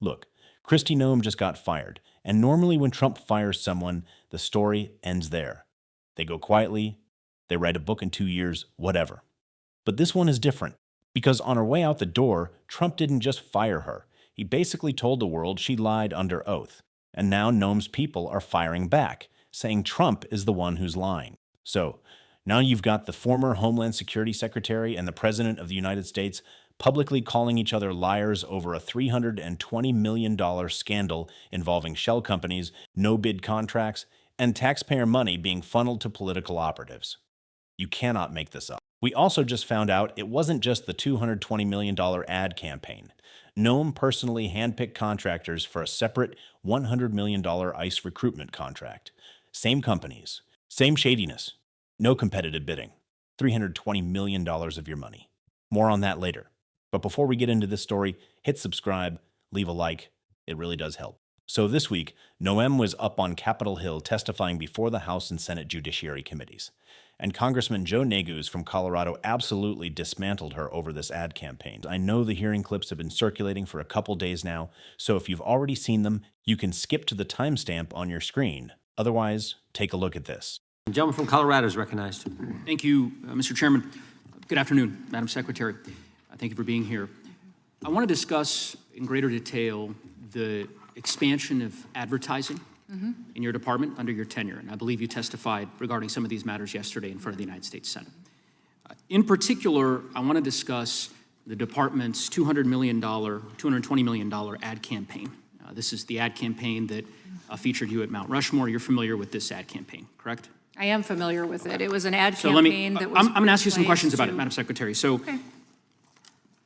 Look, Kristi Noem just got fired, and normally when Trump fires someone, the story ends there. They go quietly, they write a book in 2 years, whatever. But this one is different, because on her way out the door, Trump didn't just fire her. He basically told the world she lied under oath. And now Noem's people are firing back, saying Trump is the one who's lying. So, now you've got the former Homeland Security Secretary and the President of the United States publicly calling each other liars over a $320 million scandal involving shell companies, no-bid contracts, and taxpayer money being funneled to political operatives. You cannot make this up. We also just found out it wasn't just the $220 million ad campaign. Noem personally handpicked contractors for a separate $100 million ICE recruitment contract. Same companies, same shadiness, no competitive bidding, $320 million of your money. More on that later. But before we get into this story, hit subscribe, leave a like. It really does help. So this week, Noem was up on Capitol Hill testifying before the House and Senate Judiciary Committees. And Congressman Joe Neguse from Colorado absolutely dismantled her over this ad campaign. I know the hearing clips have been circulating for a couple days now, so if you've already seen them, you can skip to the timestamp on your screen. Otherwise, take a look at this. The gentleman from Colorado is recognized. Thank you, Mr. Chairman. Good afternoon, Madam Secretary. Thank you for being here. I want to discuss in greater detail the expansion of advertising in your department under your tenure, and I believe you testified regarding some of these matters yesterday in front of the United States Senate. In particular, I want to discuss the department's $220 million ad campaign. This is the ad campaign that featured you at Mount Rushmore. You're familiar with this ad campaign, correct? I am familiar with it. It was an ad So campaign that was I'm going to ask you some placed questions about it, to- Madam Secretary. So, Okay.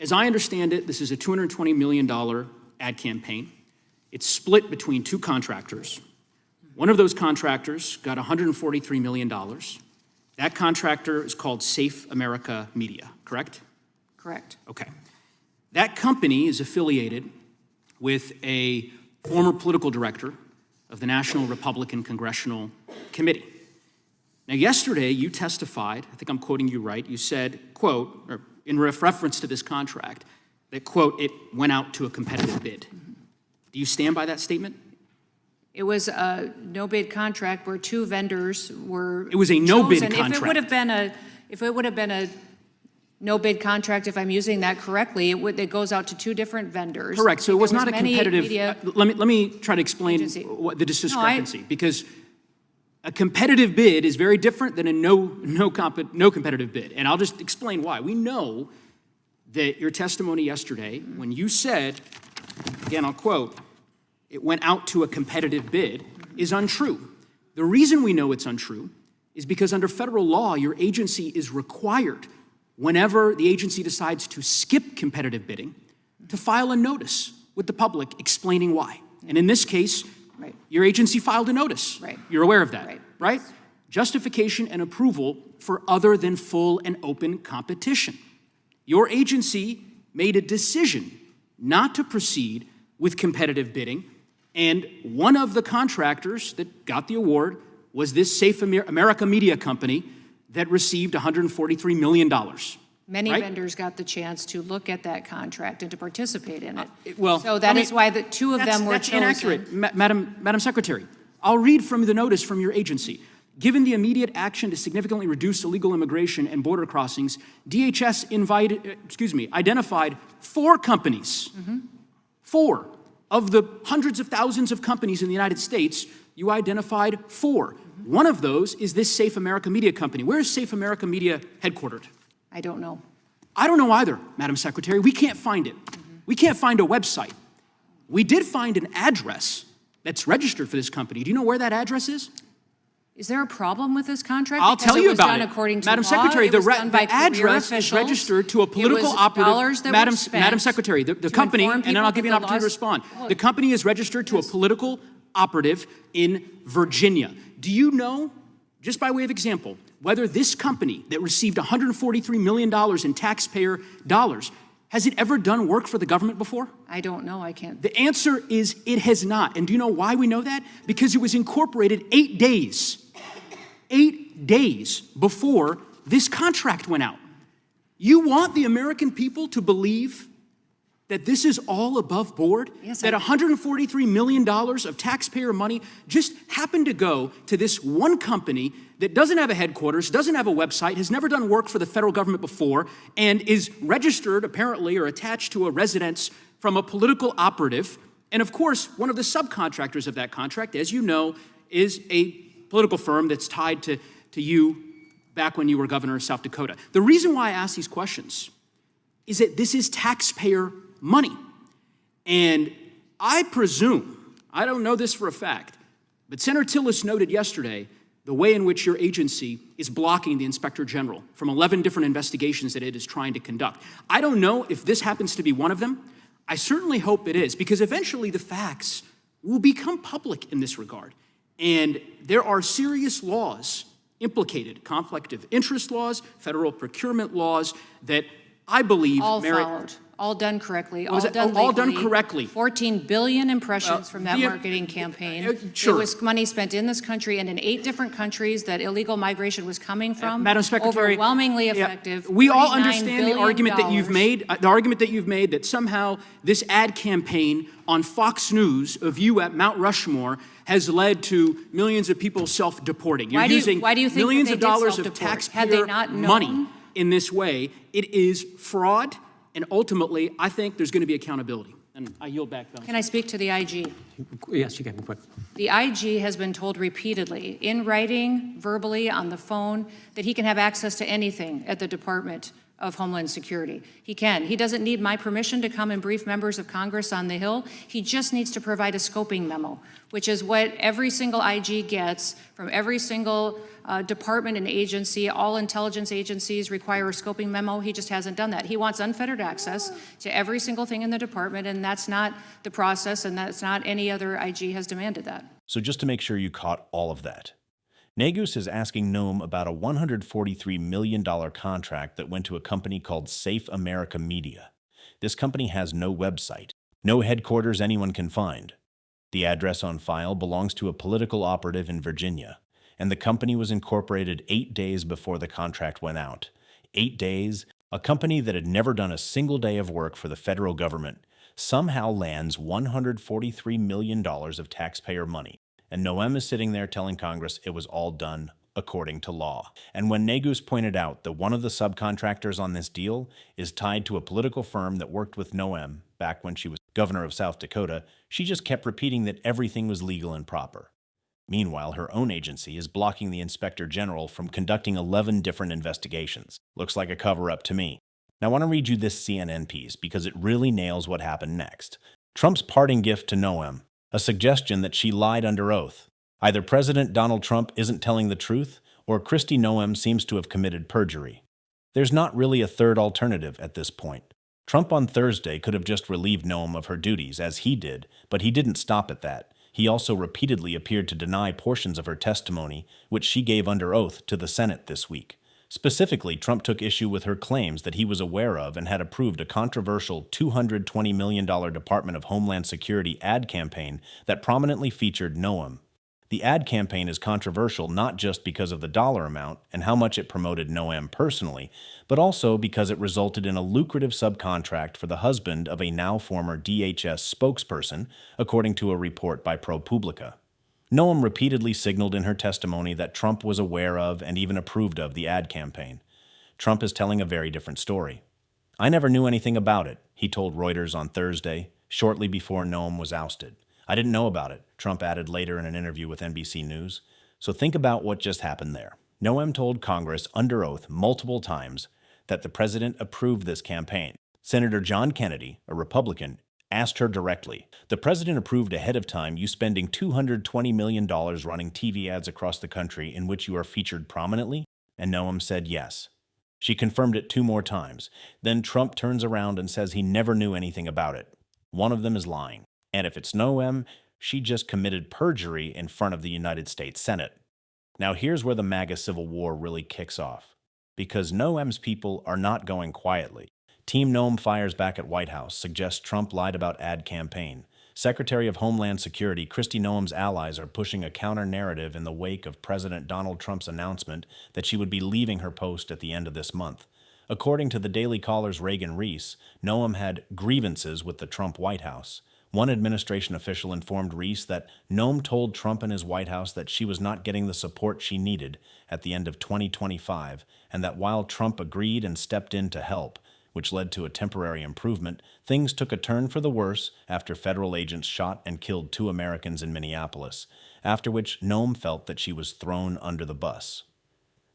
as I understand it, this is a $220 million ad campaign. It's split between two contractors. One of those contractors got $143 million. That contractor is called Safe America Media, correct? Correct. Okay. That company is affiliated with a former political director of the National Republican Congressional Committee. Now, yesterday you testified, I think I'm quoting you right, you said, quote, or in reference to this contract, that, quote, it went out to a competitive bid. Do you stand by that statement? It was a no-bid contract where two vendors were It was a no-bid chosen. contract. If it would have been a no-bid contract, if I'm using that correctly, it goes out to two different vendors. Correct. So it was There not a many competitive. media- Let me try to explain agency. what the discrepancy, because a competitive bid is very different than a no competitive bid, and I'll just explain why. We know that your testimony yesterday, when you said, again, I'll quote, it went out to a competitive bid, is untrue. The reason we know it's untrue is because under federal law, your agency is required, whenever the agency decides to skip competitive bidding, to file a notice with the public explaining why. And in this case, Right. your agency filed a notice. Right. You're aware of that, Right. Justification and approval for other than full and open competition. Your agency made a decision not to proceed with competitive bidding, and one of the contractors that got the award was this Safe America Media Company that received $143 million. Many right? vendors got the chance to look at that contract and to participate in it. Well, So that is why the two of them were that's chosen. inaccurate, Madam Secretary. I'll read from the notice from your agency. Given the immediate action to significantly reduce illegal immigration and border crossings, DHS identified 4 companies. 4 of the hundreds of thousands of companies in the United States, you identified 4. One of those is this Safe America Media Company. Where is Safe America Media headquartered? I don't know. I don't know either, Madam Secretary. We can't find it. We can't find a website. We did find an address that's registered for this company. Do you know where that address is? Is there a problem with this contract? I'll Because tell you was about done it. according to Madam law. Secretary, It was done by the career address is officials. registered to a political It was operative. dollars that were spent Madam Secretary, the to company, inform and then people I'll give you an that the opportunity to laws- respond. Look, The company is registered to a political operative in Virginia. Do you know, just by way of example, whether this company that received $143 million in taxpayer dollars, has it ever done work for the government before? I don't know. I can't. The answer is it has not. And do you know why we know that? Because it was incorporated 8 days before this contract went out. You want the American people to believe that this is all above board? Yes, that $143 million of taxpayer money just happened to go to this one company that doesn't have a headquarters, doesn't have a website, has never done work for the federal government before, and is registered, apparently, or attached to a residence from a political operative. And of course, one of the subcontractors of that contract, as you know, is a political firm that's tied to you back when you were governor of South Dakota. The reason why I ask these questions is that this is taxpayer money. And I presume, I don't know this for a fact, but Senator Tillis noted yesterday the way in which your agency is blocking the Inspector General from 11 different investigations that it is trying to conduct. I don't know if this happens to be one of them. I certainly hope it is, because eventually the facts will become public in this regard. And there are serious laws implicated, conflict of interest laws, federal procurement laws, that I believe All merit... followed, all done correctly, Was all it done legally. all done correctly? 14 billion impressions from that the- marketing campaign. sure. It was money spent in this country and in 8 different countries that illegal migration was coming from. Madam Secretary, Overwhelmingly yeah, effective. we all $39 understand the argument that you've billion. made, that somehow this ad campaign on Fox News of you at Mount Rushmore has led to millions of people self-deporting. You're Why do you- using why do you think millions that of they did dollars of self-deport? Had they taxpayer not known? money in this way. It is fraud, and ultimately, I think there's going to be accountability. And I yield back, Madam Can I speak to the IG? Yes, you can, quick. The IG has been told repeatedly, in writing, verbally, on the phone, that he can have access to anything at the Department of Homeland Security. He can. He doesn't need my permission to come and brief members of Congress on the Hill. He just needs to provide a scoping memo, which is what every single IG gets from every single department and agency. All intelligence agencies require a scoping memo. He just hasn't done that. He wants unfettered access to every single thing in the department, and that's not the process, and that's not any other IG has demanded that. So just to make sure you caught all of that, Negus is asking Noem about a $143 million contract that went to a company called Safe America Media. This company has no website, no headquarters anyone can find. The address on file belongs to a political operative in Virginia, and the company was incorporated 8 days before the contract went out. 8 days, a company that had never done a single day of work for the federal government somehow lands $143 million of taxpayer money. And Noem is sitting there telling Congress it was all done according to law. And when Negus pointed out that one of the subcontractors on this deal is tied to a political firm that worked with Noem back when she was governor of South Dakota, she just kept repeating that everything was legal and proper. Meanwhile, her own agency is blocking the Inspector General from conducting 11 different investigations. Looks like a cover-up to me. Now I want to read you this CNN piece because it really nails what happened next. Trump's parting gift to Noem, a suggestion that she lied under oath. Either President Donald Trump isn't telling the truth, or Kristi Noem seems to have committed perjury. There's not really a third alternative at this point. Trump on Thursday could have just relieved Noem of her duties, as he did, but he didn't stop at that. He also repeatedly appeared to deny portions of her testimony, which she gave under oath to the Senate this week. Specifically, Trump took issue with her claims that he was aware of and had approved a controversial $220 million Department of Homeland Security ad campaign that prominently featured Noem. The ad campaign is controversial not just because of the dollar amount and how much it promoted Noem personally, but also because it resulted in a lucrative subcontract for the husband of a now former DHS spokesperson, according to a report by ProPublica. Noem repeatedly signaled in her testimony that Trump was aware of and even approved of the ad campaign. Trump is telling a very different story. "I never knew anything about it," he told Reuters on Thursday, shortly before Noem was ousted. "I didn't know about it," Trump added later in an interview with NBC News. So think about what just happened there. Noem told Congress under oath multiple times that the president approved this campaign. Senator John Kennedy, a Republican, asked her directly, "The president approved ahead of time you spending $220 million running TV ads across the country in which you are featured prominently?" And Noem said yes. She confirmed it 2 more times. Then Trump turns around and says he never knew anything about it. One of them is lying. And if it's Noem, she just committed perjury in front of the United States Senate. Now here's where the MAGA civil war really kicks off. Because Noem's people are not going quietly. Team Noem fires back at White House, suggests Trump lied about ad campaign. Secretary of Homeland Security Kristi Noem's allies are pushing a counter-narrative in the wake of President Donald Trump's announcement that she would be leaving her post at the end of this month. According to the Daily Caller's Reagan Reese, Noem had grievances with the Trump White House. One administration official informed Reese that Noem told Trump and his White House that she was not getting the support she needed at the end of 2025, and that while Trump agreed and stepped in to help, which led to a temporary improvement, things took a turn for the worse after federal agents shot and killed 2 Americans in Minneapolis, after which Noem felt that she was thrown under the bus.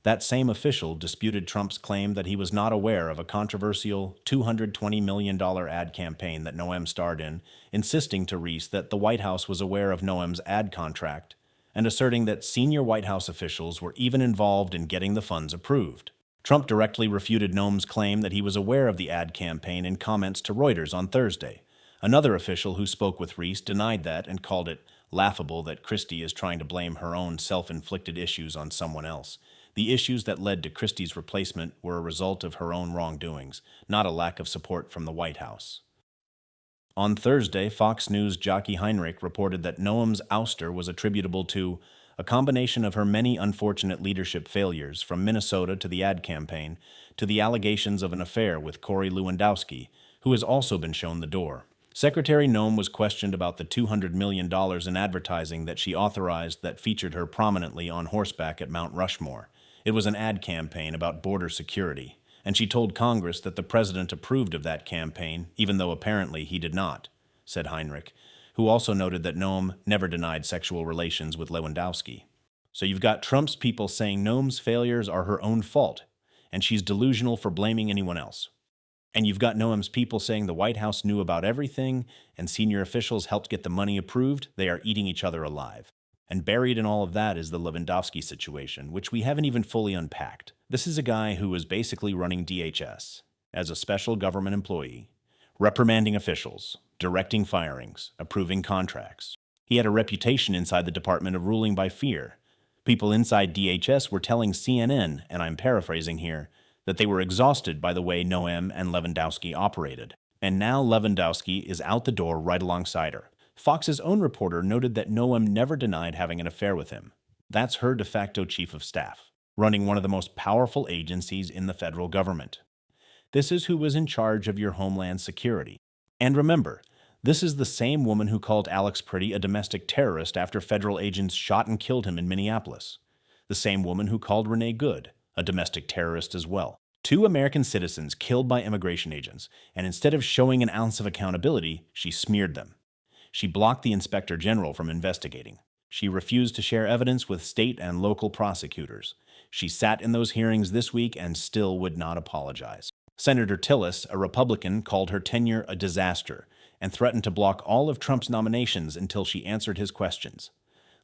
That same official disputed Trump's claim that he was not aware of a controversial $220 million ad campaign that Noem starred in, insisting to Reese that the White House was aware of Noem's ad contract, and asserting that senior White House officials were even involved in getting the funds approved. Trump directly refuted Noem's claim that he was aware of the ad campaign in comments to Reuters on Thursday. Another official who spoke with Reese denied that and called it laughable that Kristi is trying to blame her own self-inflicted issues on someone else. The issues that led to Kristi's replacement were a result of her own wrongdoings, not a lack of support from the White House. On Thursday, Fox News' Jockey Heinrich reported that Noem's ouster was attributable to a combination of her many unfortunate leadership failures, from Minnesota to the ad campaign, to the allegations of an affair with Corey Lewandowski, who has also been shown the door. Secretary Noem was questioned about the $200 million in advertising that she authorized that featured her prominently on horseback at Mount Rushmore. It was an ad campaign about border security, and she told Congress that the president approved of that campaign, even though apparently he did not, said Heinrich, who also noted that Noem never denied sexual relations with Lewandowski. So you've got Trump's people saying Noem's failures are her own fault, and she's delusional for blaming anyone else. And you've got Noem's people saying the White House knew about everything, and senior officials helped get the money approved. They are eating each other alive. And buried in all of that is the Lewandowski situation, which we haven't even fully unpacked. This is a guy who was basically running DHS as a special government employee, reprimanding officials, directing firings, approving contracts. He had a reputation inside the department of ruling by fear. People inside DHS were telling CNN, and I'm paraphrasing here, that they were exhausted by the way Noem and Lewandowski operated. And now Lewandowski is out the door right alongside her. Fox's own reporter noted that Noem never denied having an affair with him. That's her de facto chief of staff, running one of the most powerful agencies in the federal government. This is who was in charge of your homeland security. And remember, this is the same woman who called Alex Priddy a domestic terrorist after federal agents shot and killed him in Minneapolis. The same woman who called Renee Good a domestic terrorist as well. 2 American citizens killed by immigration agents, and instead of showing an ounce of accountability, she smeared them. She blocked the Inspector General from investigating. She refused to share evidence with state and local prosecutors. She sat in those hearings this week and still would not apologize. Senator Tillis, a Republican, called her tenure a disaster and threatened to block all of Trump's nominations until she answered his questions.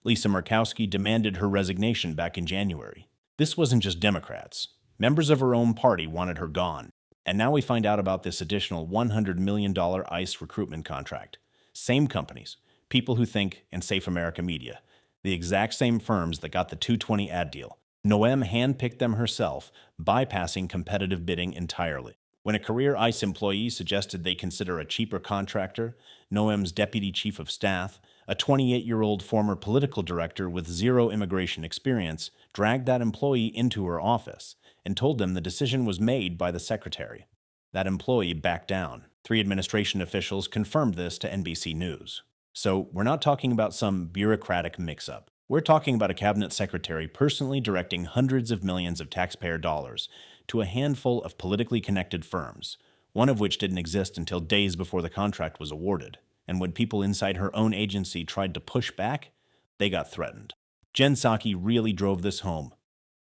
Lisa Murkowski demanded her resignation back in January. This wasn't just Democrats. Members of her own party wanted her gone. And now we find out about this additional $100 million ICE recruitment contract. Same companies, people who think in Safe America Media, the exact same firms that got the 220 ad deal. Noem handpicked them herself, bypassing competitive bidding entirely. When a career ICE employee suggested they consider a cheaper contractor, Noem's deputy chief of staff, a 28-year-old former political director with 0 immigration experience, dragged that employee into her office and told them the decision was made by the secretary. That employee backed down. 3 administration officials confirmed this to NBC News. So we're not talking about some bureaucratic mix-up. We're talking about a cabinet secretary personally directing hundreds of millions of taxpayer dollars to a handful of politically connected firms, one of which didn't exist until days before the contract was awarded. And when people inside her own agency tried to push back, they got threatened. Jen Psaki really drove this home.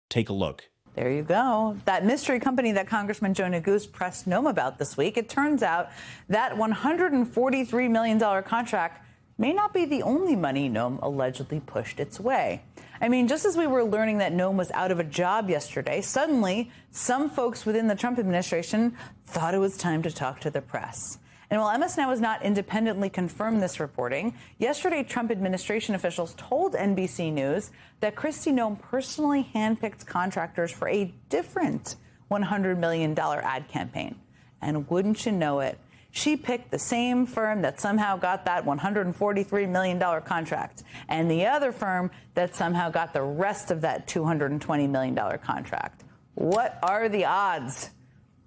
Take a look. There you go. That mystery company that Congressman Joe Neguse pressed Noem about this week, it turns out that $143 million contract may not be the only money Noem allegedly pushed its way. I mean, just as we were learning that Noem was out of a job yesterday, suddenly some folks within the Trump administration thought it was time to talk to the press. And while MS Now has not independently confirmed this reporting, yesterday Trump administration officials told NBC News that Kristi Noem personally handpicked contractors for a different $100 million ad campaign. And wouldn't you know it, she picked the same firm that somehow got that $143 million contract and the other firm that somehow got the rest of that $220 million contract. What are the odds?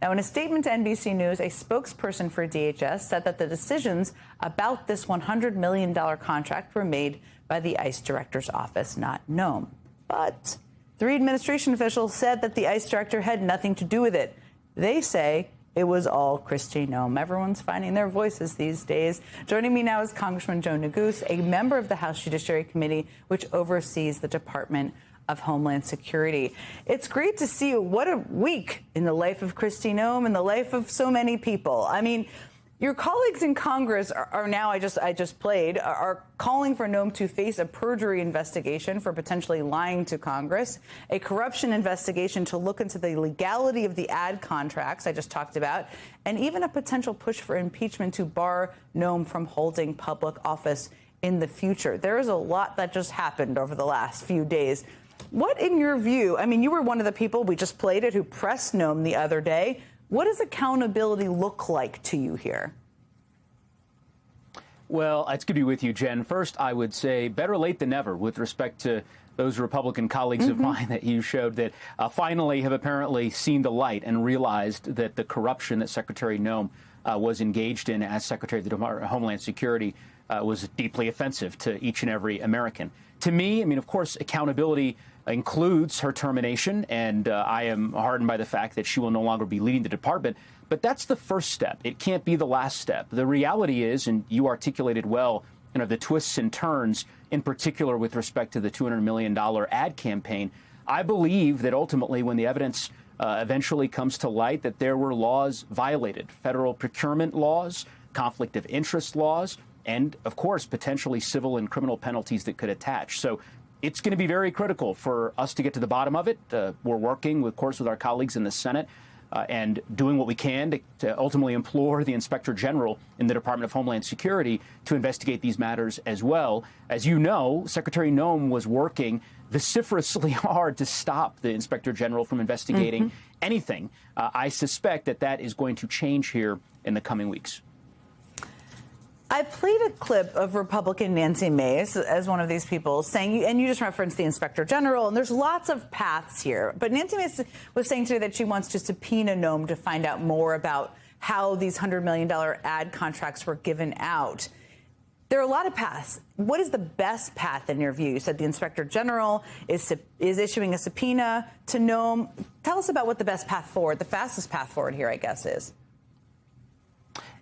Now, in a statement to NBC News, a spokesperson for DHS said that the decisions about this $100 million contract were made by the ICE director's office, not Noem. But three administration officials said that the ICE director had nothing to do with it. They say it was all Kristi Noem. Everyone's finding their voices these days. Joining me now is Congressman Joe Neguse, a member of the House Judiciary Committee, which oversees the Department of Homeland Security. It's great to see you. What a week in the life of Kristi Noem and the life of so many people. I mean, your colleagues in Congress are now, I just played, are calling for Noem to face a perjury investigation for potentially lying to Congress, a corruption investigation to look into the legality of the ad contracts I just talked about, and even a potential push for impeachment to bar Noem from holding public office in the future. There is a lot that just happened over the last few days. What, in your view, I mean, you were one of the people, we just played it, who pressed Noem the other day. What does accountability look like to you here? Well, it's good to be with you, Jen. First, I would say better late than never with respect to those Republican colleagues of mine that you showed that finally have apparently seen the light and realized that the corruption that Secretary Noem was engaged in as Secretary of the Department of Homeland Security was deeply offensive to each and every American. To me, I mean, of course, accountability includes her termination, and I am heartened by the fact that she will no longer be leading the department. But that's the first step. It can't be the last step. The reality is, and you articulated well, the twists and turns, in particular with respect to the $200 million ad campaign. I believe that ultimately, when the evidence eventually comes to light, that there were laws violated, federal procurement laws, conflict of interest laws, and, of course, potentially civil and criminal penalties that could attach. So it's going to be very critical for us to get to the bottom of it. We're working, of course, with our colleagues in the Senate and doing what we can to ultimately implore the Inspector General in the Department of Homeland Security to investigate these matters as well. As you know, Secretary Noem was working vociferously hard to stop the Inspector General from investigating anything. I suspect that that is going to change here in the coming weeks. I played a clip of Republican Nancy Mace as one of these people saying, and you just referenced the Inspector General, and there's lots of paths here. But Nancy Mace was saying today that she wants to subpoena Noem to find out more about how these $100 million ad contracts were given out. There are a lot of paths. What is the best path in your view? You said the Inspector General is issuing a subpoena to Noem. Tell us about what the best path forward, the fastest path forward here, I guess, is.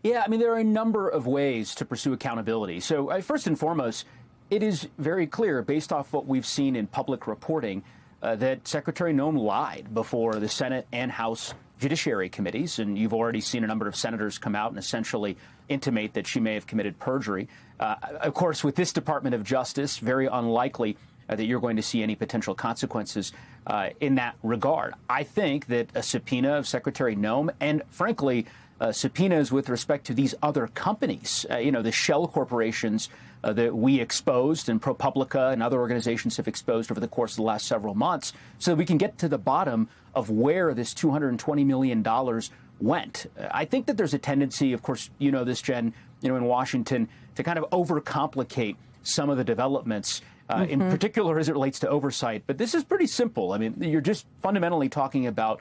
Yeah, I mean, there are a number of ways to pursue accountability. So first and foremost, it is very clear, based off what we've seen in public reporting, that Secretary Noem lied before the Senate and House Judiciary Committees. And you've already seen a number of senators come out and essentially intimate that she may have committed perjury. Of course, with this Department of Justice, very unlikely that you're going to see any potential consequences in that regard. I think that a subpoena of Secretary Noem and, frankly, subpoenas with respect to these other companies, the shell corporations that we exposed and ProPublica and other organizations have exposed over the course of the last several months, so that we can get to the bottom of where this $220 million went. I think that there's a tendency, of course, you know this, Jen, in Washington, to kind of overcomplicate some of the developments, in particular as it relates to oversight. But this is pretty simple. I mean, you're just fundamentally talking about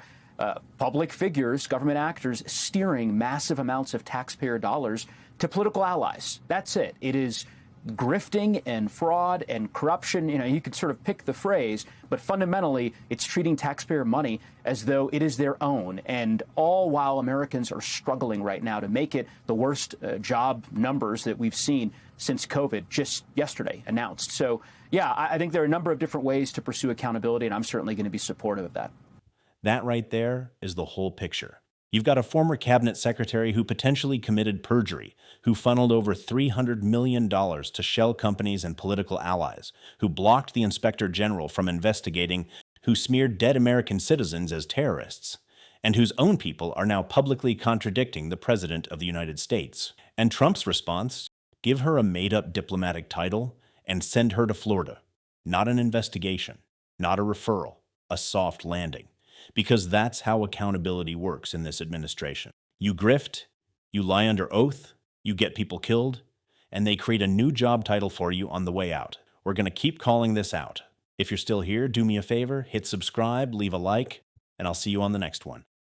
public figures, government actors, steering massive amounts of taxpayer dollars to political allies. That's it. It is grifting and fraud and corruption. You could sort of pick the phrase, but fundamentally, it's treating taxpayer money as though it is their own, and all while Americans are struggling right now to make it the worst job numbers that we've seen since COVID just yesterday announced. So, yeah, I think there are a number of different ways to pursue accountability, and I'm certainly going to be supportive of that. That right there is the whole picture. You've got a former cabinet secretary who potentially committed perjury, who funneled over $300 million to shell companies and political allies, who blocked the Inspector General from investigating, who smeared dead American citizens as terrorists, and whose own people are now publicly contradicting the President of the United States. And Trump's response? Give her a made-up diplomatic title and send her to Florida. Not an investigation, not a referral, a soft landing. Because that's how accountability works in this administration. You grift, you lie under oath, you get people killed, and they create a new job title for you on the way out. We're going to keep calling this out. If you're still here, do me a favor, hit subscribe, leave a like, and I'll see you on the next one.